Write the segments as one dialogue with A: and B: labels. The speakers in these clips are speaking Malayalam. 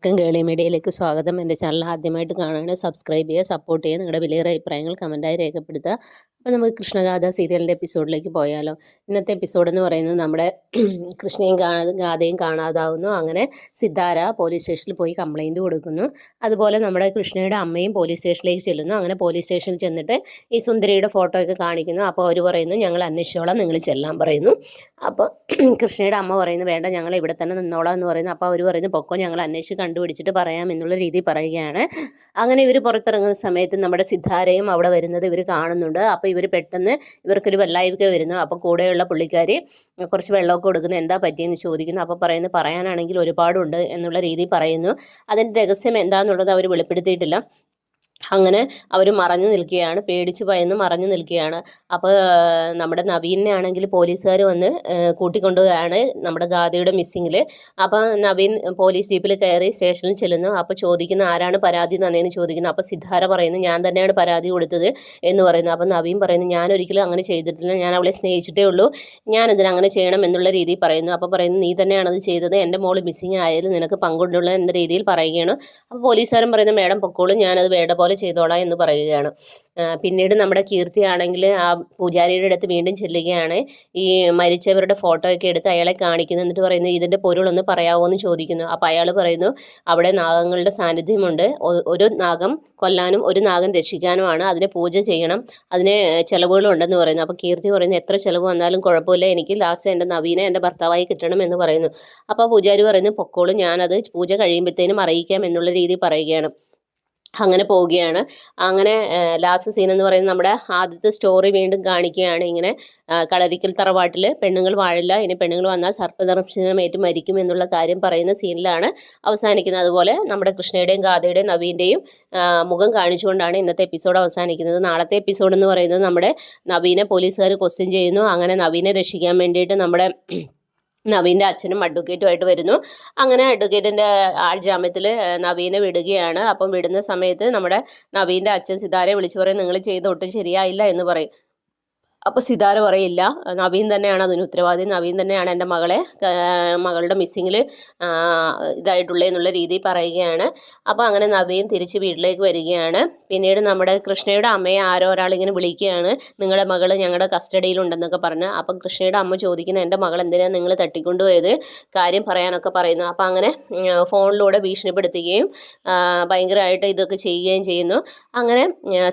A: കേളി മീഡിയയിലേക്ക് സ്വാഗതം. എൻ്റെ ചാനൽ ആദ്യമായിട്ട് കാണുകയാണ്, സബ്സ്ക്രൈബ് ചെയ്യുക, സപ്പോർട്ട് ചെയ്യുക. നിങ്ങളുടെ വിലയേറിയ അഭിപ്രായങ്ങൾ കമൻറ്റായി രേഖപ്പെടുത്തുക. അപ്പോൾ നമുക്ക് കൃഷ്ണഗാഥ സീരിയലിൻ്റെ എപ്പിസോഡിലേക്ക് പോയാലോ. ഇന്നത്തെ എപ്പിസോഡ് എന്ന് പറയുന്നത് നമ്മുടെ കൃഷ്ണയും ഗാഥയും കാണാതാവുന്നു. അങ്ങനെ സിത്താര പോലീസ് സ്റ്റേഷനിൽ പോയി കംപ്ലൈൻറ്റ് കൊടുക്കുന്നു. അതുപോലെ നമ്മുടെ കൃഷ്ണയുടെ അമ്മയും പോലീസ് സ്റ്റേഷനിലേക്ക് ചെല്ലുന്നു. അങ്ങനെ പോലീസ് സ്റ്റേഷനിൽ ചെന്നിട്ട് ഈ സുന്ദരിയുടെ ഫോട്ടോ ഒക്കെ കാണിക്കുന്നു. അപ്പോൾ അവർ പറയുന്നു, ഞങ്ങൾ അന്വേഷിച്ചോളാം, നിങ്ങൾ ചെല്ലാൻ പറയുന്നു. അപ്പോൾ കൃഷ്ണയുടെ അമ്മ പറയുന്നു, വേണ്ട, ഞങ്ങൾ ഇവിടെ തന്നെ നിന്നോളാം എന്ന് പറയുന്നു. അപ്പോൾ അവർ പറയുന്നു, പൊക്കോ, ഞങ്ങൾ അന്വേഷിച്ച് കണ്ടുപിടിച്ചിട്ട് പറയാം എന്നുള്ള രീതി പറയുകയാണ്. അങ്ങനെ ഇവർ പുറത്തിറങ്ങുന്ന സമയത്ത് നമ്മുടെ സിത്താരയും അവിടെ വരുന്നത് ഇവർ കാണുന്നുണ്ട്. അപ്പോൾ ഇവർ പെട്ടെന്ന് ഇവർക്കൊരു വെള്ളായ്മ വരുന്നു. അപ്പോൾ കൂടെയുള്ള പുള്ളിക്കാരി കുറച്ച് വെള്ളമൊക്കെ കൊടുക്കുന്നു. എന്താ പറ്റിയെന്ന് ചോദിക്കുന്നു. അപ്പോൾ പറയുന്നത്, പറയാനാണെങ്കിൽ ഒരുപാടുണ്ട് എന്നുള്ള രീതി പറയുന്നു. അതിൻ്റെ രഹസ്യം എന്താണെന്നുള്ളത് അവർ വെളിപ്പെടുത്തിയിട്ടില്ല. അങ്ങനെ അവർ മറഞ്ഞു നിൽക്കുകയാണ്, പേടിച്ച് ഭയന്ന് മറഞ്ഞു നിൽക്കുകയാണ്. അപ്പോൾ നമ്മുടെ നവീനെ ആണെങ്കിൽ പോലീസുകാർ വന്ന് കൂട്ടിക്കൊണ്ടുപോവുകയാണ് നമ്മുടെ ഗാഥയുടെ മിസ്സിങ്ങിൽ. അപ്പോൾ നവീൻ പോലീസ് ജീപ്പിൽ കയറി സ്റ്റേഷനിൽ ചെല്ലുന്നു. അപ്പോൾ ചോദിക്കുന്നു, ആരാണ് പരാതി തന്നതെന്ന് ചോദിക്കുന്നു. അപ്പോൾ സിദ്ധാര പറയുന്നു, ഞാൻ തന്നെയാണ് പരാതി കൊടുത്തത് എന്ന് പറയുന്നു. അപ്പോൾ നവീൻ പറയുന്നു, ഞാൻ ഒരിക്കലും അങ്ങനെ ചെയ്തിട്ടില്ല, ഞാൻ അവളെ സ്നേഹിച്ചിട്ടേ ഉള്ളൂ, ഞാൻ അങ്ങനെ ചെയ്യണം എന്നുള്ള രീതിയിൽ പറയുന്നു. അപ്പോൾ പറയുന്നു, നീ തന്നെയാണത് ചെയ്തത്, എൻ്റെ മോള് മിസ്സിങ് ആയാലും നിനക്ക് പങ്കുണ്ടുള്ള എന്ന രീതിയിൽ പറയുകയാണ്. അപ്പോൾ പോലീസുകാരൻ പറയുന്നു, മേഡം പൊക്കോളും, ഞാനത് വേണ്ട പോലെ ചെയ്തോളാം എന്ന് പറയുകയാണ്. പിന്നീട് നമ്മുടെ കീർത്തി ആണെങ്കിൽ ആ പൂജാരിയുടെ അടുത്ത് വീണ്ടും ചെല്ലുകയാണ്. ഈ മരിച്ചവരുടെ ഫോട്ടോ ഒക്കെ എടുത്ത് അയാളെ കാണിക്കുന്നു. എന്നിട്ട് പറയുന്നു, ഇതിൻ്റെ പൊരുളൊന്ന് പറയാമോ എന്ന് ചോദിക്കുന്നു. അപ്പോൾ അയാൾ പറയുന്നു, അവിടെ നാഗങ്ങളുടെ സാന്നിധ്യമുണ്ട്, ഒരു നാഗം കൊല്ലാനും ഒരു നാഗം രക്ഷിക്കാനുമാണ്, അതിനെ പൂജ ചെയ്യണം, അതിന് ചിലവുകളുണ്ടെന്ന് പറയുന്നു. അപ്പോൾ കീർത്തി പറയുന്നു, എത്ര ചിലവ് വന്നാലും കുഴപ്പമില്ല, എനിക്ക് ലാസ്റ്റ് എൻ്റെ നവീനെ എൻ്റെ ഭർത്താവായി കിട്ടണം എന്ന് പറയുന്നു. അപ്പോൾ പൂജാരി പറയുന്നു, പൊക്കോളും, ഞാനത് പൂജ കഴിയുമ്പോഴത്തേനും അറിയിക്കാം എന്നുള്ള രീതി പറയുകയാണ്. അങ്ങനെ പോവുകയാണ്. അങ്ങനെ ലാസ്റ്റ് സീൻ എന്ന് പറയുന്നത് നമ്മുടെ ആദ്യത്തെ സ്റ്റോറി വീണ്ടും കാണിക്കുകയാണ്. ഇങ്ങനെ കളരിക്കൽ തറവാട്ടിൽ പെണ്ണുങ്ങൾ വാഴില്ല, ഇനി പെണ്ണുങ്ങൾ വന്നാൽ സർപ്പദംശനമേറ്റ് മരിക്കും എന്നുള്ള കാര്യം പറയുന്ന സീനിലാണ് അവസാനിക്കുന്നത്. അതുപോലെ നമ്മുടെ കൃഷ്ണയുടെയും ഗാഥയുടെയും നവീൻ്റെയും മുഖം കാണിച്ചുകൊണ്ടാണ് ഇന്നത്തെ എപ്പിസോഡ് അവസാനിക്കുന്നത്. നാളത്തെ എപ്പിസോഡ് എന്ന് പറയുന്നത് നമ്മുടെ നവീനെ പോലീസുകാർ ക്വസ്റ്റ്യൻ ചെയ്യുന്നു. അങ്ങനെ നവീനെ രക്ഷിക്കാൻ വേണ്ടിയിട്ട് നമ്മുടെ നവീൻ്റെ അച്ഛനും അഡ്വക്കേറ്റുമായിട്ട് വരുന്നു. അങ്ങനെ അഡ്വക്കേറ്റിൻ്റെ ആൾജാമ്യത്തിൽ നവീനെ വിടുകയാണ്. അപ്പം വിടുന്ന സമയത്ത് നമ്മുടെ നവീൻ്റെ അച്ഛൻ സിതാരയെ വിളിച്ചു പറയും, നിങ്ങൾ ചെയ്ത ഒട്ടും ശരിയായില്ല എന്ന് പറയും. അപ്പോൾ സിതാര പറയില്ല, നവീൻ തന്നെയാണ് അതിന് ഉത്തരവാദി, നവീൻ തന്നെയാണ് എൻ്റെ മകളുടെ മിസ്സിങ്ങിൽ ഇതായിട്ടുള്ളതെന്നുള്ള രീതിയിൽ പറയുകയാണ്. അപ്പോൾ അങ്ങനെ നവീൻ തിരിച്ച് വീട്ടിലേക്ക് വരികയാണ്. പിന്നീട് നമ്മുടെ കൃഷ്ണയുടെ അമ്മയെ ആരോ ഒരാളിങ്ങനെ വിളിക്കുകയാണ്, നിങ്ങളുടെ മകൾ ഞങ്ങളുടെ കസ്റ്റഡിയിലുണ്ടെന്നൊക്കെ പറഞ്ഞ്. അപ്പം കൃഷ്ണയുടെ അമ്മ ചോദിക്കുന്നു, എൻ്റെ മകൾ എന്തിനാണ് നിങ്ങൾ തട്ടിക്കൊണ്ടുപോയത്, കാര്യം പറയാനൊക്കെ പറയുന്നു. അപ്പോൾ അങ്ങനെ ഫോണിലൂടെ ഭീഷണിപ്പെടുത്തുകയും ഭയങ്കരമായിട്ട് ഇതൊക്കെ ചെയ്യുകയും ചെയ്യുന്നു. അങ്ങനെ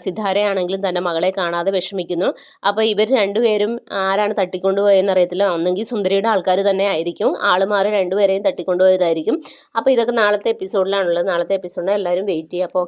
A: സിദ്ധാരയാണെങ്കിലും തൻ്റെ മകളെ കാണാതെ വിഷമിക്കുന്നു. അപ്പോൾ ഇവർ രണ്ടുപേരും ആരാണ് തട്ടിക്കൊണ്ടുപോയെന്ന് അറിയത്തില്ല, ഒന്നെങ്കിൽ സുന്ദരിയുടെ ആൾക്കാർ തന്നെ ആയിരിക്കും, ആളുമാർ രണ്ടുപേരെയും തട്ടിക്കൊണ്ടുപോയതായിരിക്കും. അപ്പോൾ ഇതൊക്കെ നാളത്തെ എപ്പിസോഡിലാണുള്ളത്. നാളത്തെ എപ്പിസോഡിന് എല്ലാവരും വെയിറ്റ് ചെയ്യുക. അപ്പോൾ